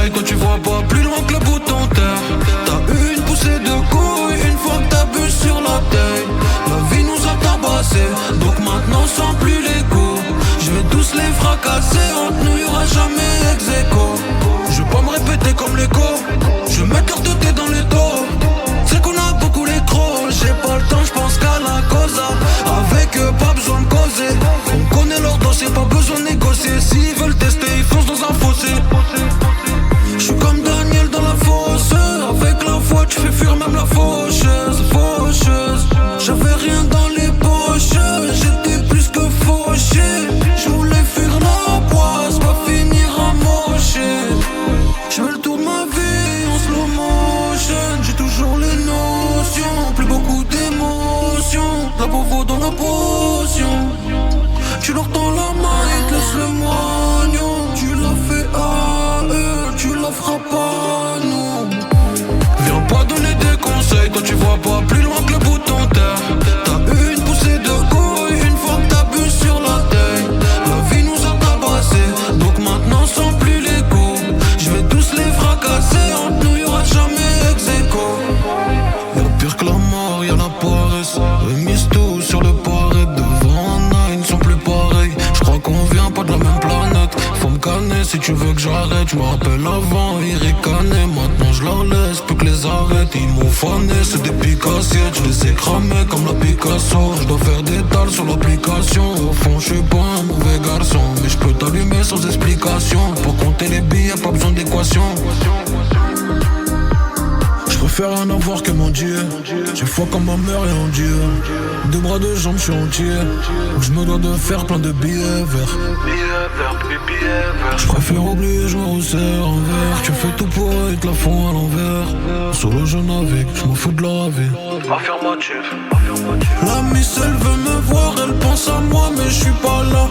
conseils quand tu vois pas plus loin que le bouton terre. T'as eu une poussée de couilles une fois que t'abuses sur la taille. La vie nous a tabassé, donc maintenant sans plus les coups. Je vais tous les fracasser, entre nous y'aura jamais ex-aequo. Je vais pas me répéter comme l'écho, je vais mettre leur tête dans les dos. C'est qu'on a beaucoup les crocs, j'ai pas le temps, j'pense qu'à la causa. Avec eux pas besoin de causer, on connaît leur dossier, pas besoin de négocier. S'ils veulent tester, ils foncent dans un fossé. J'suis comme Daniel dans la fosse, avec la foi tu fais fuir même la faucheuse, faucheuse. J'avais rien dans les poches, j'étais plus que fauché. J'voulais fuir la poisse, pas finir amoché. J'fais le tour de ma vie en slow motion. J'ai toujours les notions, plus beaucoup d'émotions. La bouffe dans la potion. Tu leur tends la main, ils te laissent le moignon. Tu l'as fait à eux, tu la feras pas à nous. Viens pas donner des conseils, toi tu vois pas plus loin que le bouton terre. T'as eu une poussée de couilles une fois que t'abuses sur la taille. La vie nous a tabassé, donc maintenant sans plus les coups. Je vais tous les fracasser, entre nous y'aura jamais ex-aequo. Y'a pire que la mort, y'a la paresse. Remise tout sur le paré, devant un âne, ils sont plus pareils. J'crois qu'on vient pas de la même planète. Faut me canner si tu veux que j'arrête. J'me rappelle avant, ils ricanaient. Maintenant j'leur laisse, plus que les arrête. Ils m'ont fané, c'est des picassiettes. J'les ai cramés comme la Picasso. J'dois faire des dalles sur l'application. Au fond j'suis pas un mauvais garçon, mais j'peux t'allumer sans explication. Pour compter les billets, pas besoin d'équation. J'préfère en avoir que mentir. J'ai foi comme ma mère et en Dieu. Deux bras, deux jambes, j'suis entier. J'me dois de faire plein de billets verts. J'préfère oublier, j'me resserre un verre. Tu fais tout pour eux, ils te la font à l'envers. Solo je navigue, j'm'en fous de la vie. Affirmatif. La miss elle veut me voir, elle pense à moi mais j'suis pas là.